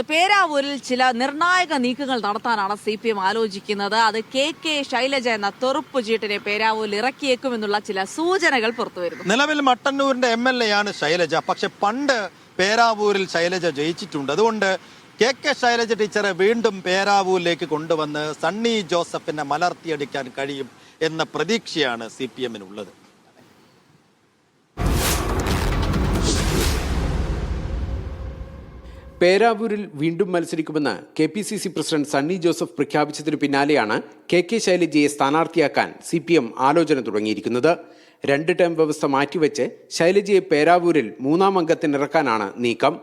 പേരാവൂരിൽ ചില നിർണായക നീക്കങ്ങൾ നടത്താനാണ് CPM ആലോചിക്കുന്നത്. അത് കെ ശൈലജ എന്ന തെറുപ്പ് ചീട്ടിനെ പേരാവൂരിൽ ഇറക്കിയേക്കുമെന്നുള്ള ചില സൂചനകൾ പുറത്തുവരുന്നു. നിലവിൽ മട്ടന്നൂരിന്റെ MLA ആണ് ശൈലജ. പക്ഷെ പണ്ട് പേരാവൂരിൽ ശൈലജ ജയിച്ചിട്ടുണ്ട്. അതുകൊണ്ട് കെ ശൈലജ ടീച്ചറെ വീണ്ടും പേരാവൂരിലേക്ക് കൊണ്ടുവന്ന് സണ്ണി ജോസഫിനെ മലർത്തിയടിക്കാൻ കഴിയും എന്ന പ്രതീക്ഷയാണ് CPM-നുള്ളത്. പേരാവൂരിൽ വീണ്ടും മത്സരിക്കുമെന്ന് KPCC പ്രസിഡന്റ് സണ്ണി ജോസഫ് പ്രഖ്യാപിച്ചതിനു പിന്നാലെയാണ് കെ ശൈലജയെ സ്ഥാനാർത്ഥിയാക്കാൻ CPM ആലോചന തുടങ്ങിയിരിക്കുന്നത്. 2 ടേം വ്യവസ്ഥ മാറ്റിവെച്ച് ശൈലജയെ പേരാവൂരിൽ 3-ാം അംഗത്തിനിറക്കാനാണ് നീക്കം.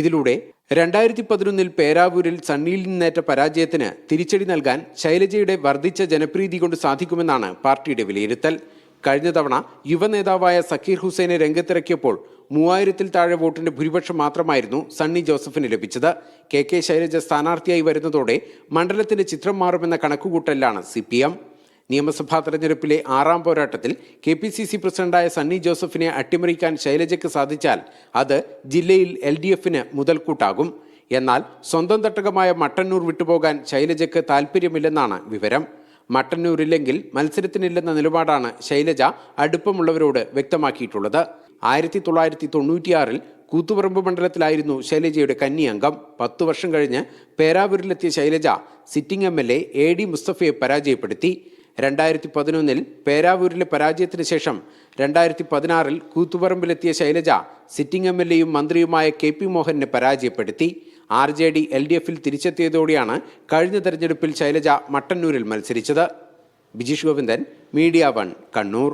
ഇതിലൂടെ 2011 പേരാവൂരിൽ സണ്ണിയിൽ നിന്നേറ്റ പരാജയത്തിന് തിരിച്ചടി നൽകാൻ ശൈലജയുടെ വർദ്ധിച്ച ജനപ്രീതി കൊണ്ട് സാധിക്കുമെന്നാണ് പാർട്ടിയുടെ വിലയിരുത്തൽ. കഴിഞ്ഞ തവണ യുവനേതാവായ സക്കീർ ഹുസൈനെ രംഗത്തിറക്കിയപ്പോൾ 3000-ൽ താഴെ വോട്ടിന്റെ ഭൂരിപക്ഷം മാത്രമായിരുന്നു സണ്ണി ജോസഫിന് ലഭിച്ചത്. കെ ശൈലജ സ്ഥാനാർത്ഥിയായി വരുന്നതോടെ മണ്ഡലത്തിന്റെ ചിത്രം മാറുമെന്ന കണക്കുകൂട്ടലിലാണ് CPM. നിയമസഭാ തെരഞ്ഞെടുപ്പിലെ 6-ാം പോരാട്ടത്തിൽ KPCC പ്രസിഡന്റായ സണ്ണി ജോസഫിനെ അട്ടിമറിക്കാൻ ശൈലജയ്ക്ക് സാധിച്ചാൽ അത് ജില്ലയിൽ LDF-ന് മുതൽക്കൂട്ടാകും. എന്നാൽ സ്വന്തം തട്ടകമായ മട്ടന്നൂർ വിട്ടുപോകാൻ ശൈലജയ്ക്ക് താൽപ്പര്യമില്ലെന്നാണ് വിവരം. മട്ടന്നൂരില്ലെങ്കിൽ മത്സരത്തിനില്ലെന്ന നിലപാടാണ് ശൈലജ അടുപ്പമുള്ളവരോട് വ്യക്തമാക്കിയിട്ടുള്ളത്. 1996-ൽ കൂത്തുപറമ്പ് മണ്ഡലത്തിലായിരുന്നു ശൈലജയുടെ കന്നി അംഗം. 10 വർഷം കഴിഞ്ഞ് പേരാവൂരിലെത്തിയ ശൈലജ സിറ്റിംഗ് MLA AD മുസ്തഫയെ പരാജയപ്പെടുത്തി. 2011-ൽ പേരാവൂരിലെ പരാജയത്തിന് ശേഷം 2016-ൽ കൂത്തുപറമ്പിലെത്തിയ ശൈലജ സിറ്റിംഗ് MLA-യും മന്ത്രിയുമായ KP മോഹനെ പരാജയപ്പെടുത്തി. RJD LDF-ൽ തിരിച്ചെത്തിയതോടെയാണ് കഴിഞ്ഞ തെരഞ്ഞെടുപ്പിൽ ശൈലജ മട്ടന്നൂരിൽ മത്സരിച്ചത്. ബിജീഷ് ഗോവിന്ദൻ, മീഡിയ 1, കണ്ണൂർ.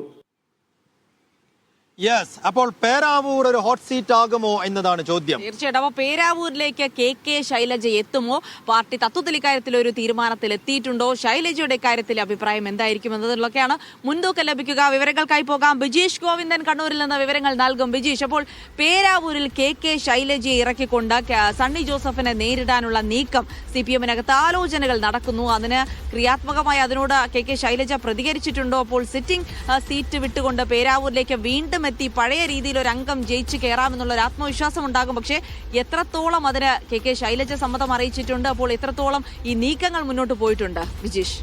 അപ്പോൾ പേരാവൂർ ഒരു ഹോട്ട് സീറ്റ് ആകുമോ എന്നതാണ് ചോദ്യം. തീർച്ചയായിട്ടും. അപ്പോൾ പേരാവൂരിലേക്ക് കെ ശൈലജ എത്തുമോ? പാർട്ടി തത്വത്തിൽ ഇക്കാര്യത്തിൽ ഒരു തീരുമാനത്തിൽ എത്തിയിട്ടുണ്ടോ? ശൈലജയുടെ കാര്യത്തിൽ അഭിപ്രായം എന്തായിരിക്കും എന്നതിലൊക്കെയാണ് മുൻതൂക്കം ലഭിക്കുക. വിവരങ്ങൾക്കായി പോകാം. ബിജീഷ് ഗോവിന്ദൻ കണ്ണൂരിൽ നിന്ന് വിവരങ്ങൾ നൽകും. ബിജീഷ്, അപ്പോൾ പേരാവൂരിൽ കെ ശൈലജയെ ഇറക്കിക്കൊണ്ട് സണ്ണി ജോസഫിനെ നേരിടാനുള്ള നീക്കം CPM-നകത്ത് ആലോചനകൾ നടക്കുന്നു. അതിന് ക്രിയാത്മകമായി അതിനോട് കെ ശൈലജ പ്രതികരിച്ചിട്ടുണ്ടോ? അപ്പോൾ സിറ്റിംഗ് സീറ്റ് വിട്ടുകൊണ്ട് പേരാവൂരിലേക്ക് വീണ്ടും എത്തി പഴയ രീതിയിൽ ഒരു അംഗം ജയിച്ചു കയറാമെന്നുള്ള ഒരു ആത്മവിശ്വാസം ഉണ്ടാകും. പക്ഷേ എത്രത്തോളം അതിന് കെ ശൈലജ സമ്മതം അറിയിച്ചിട്ടുണ്ട്? അപ്പോൾ എത്രത്തോളം ഈ നീക്കങ്ങൾ മുന്നോട്ട് പോയിട്ടുണ്ട് വിജീഷ്?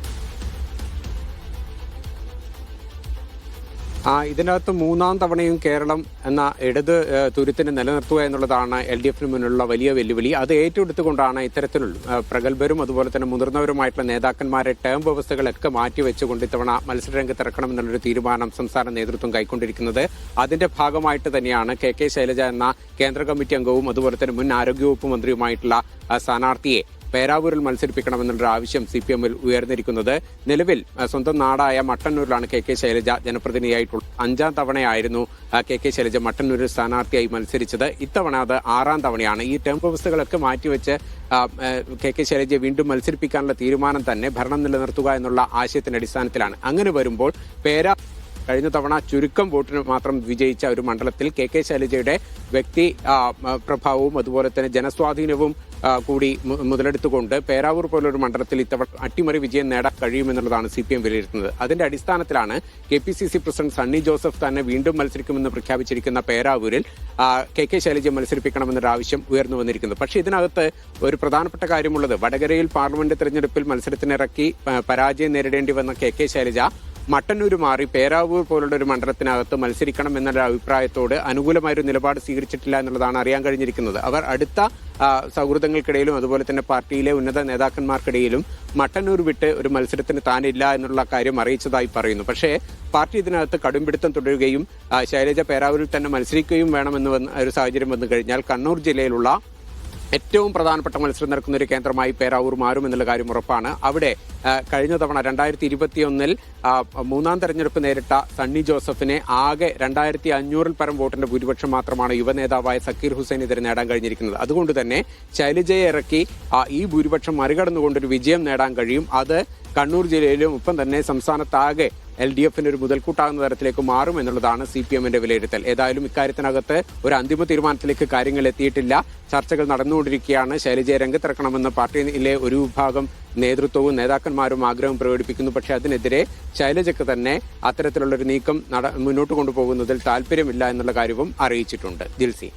ഇതിനകത്ത് 3-ാം തവണയും കേരളം എന്ന ഇടത് തുരുത്തിനെ നിലനിർത്തുക എന്നുള്ളതാണ് LDF-ന് മുന്നിലുള്ള വലിയ വെല്ലുവിളി. അത് ഏറ്റെടുത്തുകൊണ്ടാണ് ഇത്തരത്തിലുള്ള പ്രഗത്ഭരും അതുപോലെ തന്നെ മുതിർന്നവരുമായിട്ടുള്ള നേതാക്കന്മാരെ ടേം വ്യവസ്ഥകളൊക്കെ മാറ്റിവെച്ചുകൊണ്ട് ഇത്തവണ മത്സരരംഗത്തിറക്കണമെന്നുള്ളൊരു തീരുമാനം സംസ്ഥാന നേതൃത്വം കൈക്കൊണ്ടിരിക്കുന്നത്. അതിന്റെ ഭാഗമായിട്ട് തന്നെയാണ് കെ ശൈലജ എന്ന കേന്ദ്ര കമ്മിറ്റി അംഗവും അതുപോലെ തന്നെ മുൻ ആരോഗ്യവകുപ്പ് മന്ത്രിയുമായിട്ടുള്ള സ്ഥാനാർത്ഥിയെ പേരാവൂരിൽ മത്സരിപ്പിക്കണമെന്നുള്ള ആവശ്യം CPM-ൽ ഉയർന്നിരിക്കുന്നത്. നിലവിൽ സ്വന്തം നാടായ മട്ടന്നൂരിലാണ് കെ ശൈലജ ജനപ്രതിനിധിയായിട്ടുള്ളത്. 5-ാം തവണയായിരുന്നു കെ ശൈലജ മട്ടന്നൂരിൽ സ്ഥാനാർത്ഥിയായി മത്സരിച്ചത്. ഇത്തവണ അത് 6-ാം തവണയാണ്. ഈ ടേം വ്യവസ്ഥകളൊക്കെ മാറ്റിവെച്ച് കെ ശൈലജയെ വീണ്ടും മത്സരിപ്പിക്കാനുള്ള തീരുമാനം തന്നെ ഭരണം നിലനിർത്തുക എന്നുള്ള ആശയത്തിന്റെ അടിസ്ഥാനത്തിലാണ്. അങ്ങനെ വരുമ്പോൾ കഴിഞ്ഞ തവണ ചുരുക്കം വോട്ടിന് മാത്രം വിജയിച്ച ഒരു മണ്ഡലത്തിൽ കെ ശൈലജയുടെ വ്യക്തി പ്രഭാവവും അതുപോലെ തന്നെ ജനസ്വാധീനവും കൂടി മുതലെടുത്തുകൊണ്ട് പേരാവൂർ പോലൊരു മണ്ഡലത്തിൽ ഇത്തവണ അട്ടിമറി വിജയം നേടാൻ കഴിയുമെന്നുള്ളതാണ് CPM വിലയിരുത്തുന്നത്. അതിന്റെ അടിസ്ഥാനത്തിലാണ് KPCC പ്രസിഡന്റ് സണ്ണി ജോസഫ് തന്നെ വീണ്ടും മത്സരിക്കുമെന്ന് പ്രഖ്യാപിച്ചിരിക്കുന്ന പേരാവൂരിൽ കെ ശൈലജയെ മത്സരിപ്പിക്കണമെന്നൊരു ആവശ്യം ഉയർന്നു വന്നിരിക്കുന്നത്. പക്ഷേ ഇതിനകത്ത് ഒരു പ്രധാനപ്പെട്ട കാര്യമുള്ളത്, വടകരയിൽ പാർലമെന്റ് തെരഞ്ഞെടുപ്പിൽ മത്സരത്തിനിറക്കി പരാജയം നേരിടേണ്ടി വന്ന കെ ശൈലജ മട്ടന്നൂർ മാറി പേരാവൂർ പോലുള്ള ഒരു മണ്ഡലത്തിനകത്ത് മത്സരിക്കണം എന്നുള്ള അഭിപ്രായത്തോട് അനുകൂലമായൊരു നിലപാട് സ്വീകരിച്ചിട്ടില്ല എന്നുള്ളതാണ് അറിയാൻ കഴിഞ്ഞിരിക്കുന്നത്. അവർ അടുത്ത സൗഹൃദങ്ങൾക്കിടയിലും അതുപോലെ തന്നെ പാർട്ടിയിലെ ഉന്നത നേതാക്കന്മാർക്കിടയിലും മട്ടന്നൂർ വിട്ട് ഒരു മത്സരത്തിന് താനില്ല എന്നുള്ള കാര്യം അറിയിച്ചതായി പറയുന്നു. പക്ഷേ പാർട്ടി ഇതിനകത്ത് കടുംപിടുത്തം തുടരുകയും ശൈലജ പേരാവൂരിൽ തന്നെ മത്സരിക്കുകയും വേണമെന്ന് ഒരു സാഹചര്യം വന്നു കഴിഞ്ഞാൽ കണ്ണൂർ ജില്ലയിലുള്ള ഏറ്റവും പ്രധാനപ്പെട്ട മത്സരം നടക്കുന്ന ഒരു കേന്ദ്രമായി പേരാവൂർ മാറുമെന്നുള്ള കാര്യം ഉറപ്പാണ്. അവിടെ കഴിഞ്ഞ തവണ 2021-ൽ 3-ാം തെരഞ്ഞെടുപ്പ് നേരിട്ട സണ്ണി ജോസഫിനെ ആകെ 2500-ൽ പരം വോട്ടിന്റെ ഭൂരിപക്ഷം മാത്രമാണ് യുവനേതാവായ സക്കീർ ഹുസൈനെതിരെ നേടാൻ കഴിഞ്ഞിരിക്കുന്നത്. അതുകൊണ്ട് തന്നെ ശൈലജയെ ഇറക്കി ഈ ഭൂരിപക്ഷം മറികടന്നുകൊണ്ടൊരു വിജയം നേടാൻ കഴിയും. അത് കണ്ണൂർ ജില്ലയിലും ഒപ്പം തന്നെ സംസ്ഥാനത്താകെ LDF-ന് ഒരു മുതൽക്കൂട്ടാകുന്ന തരത്തിലേക്ക് മാറും എന്നുള്ളതാണ് CPM-ന്റെ വിലയിരുത്തൽ. ഏതായാലും ഇക്കാര്യത്തിനകത്ത് ഒരു അന്തിമ തീരുമാനത്തിലേക്ക് കാര്യങ്ങൾ എത്തിയിട്ടില്ല. ചർച്ചകൾ നടന്നുകൊണ്ടിരിക്കുകയാണ്. ശൈലജയെ രംഗത്തിറക്കണമെന്ന് പാർട്ടിയിലെ ഒരു വിഭാഗം നേതൃത്വവും നേതാക്കന്മാരും ആഗ്രഹം പ്രകടിപ്പിക്കുന്നു. പക്ഷേ അതിനെതിരെ ശൈലജയ്ക്ക് തന്നെ അത്തരത്തിലുള്ളൊരു നീക്കം മുന്നോട്ട് കൊണ്ടുപോകുന്നതിൽ താല്പര്യമില്ല എന്നുള്ള കാര്യവും അറിയിച്ചിട്ടുണ്ട്. ജിൽസി.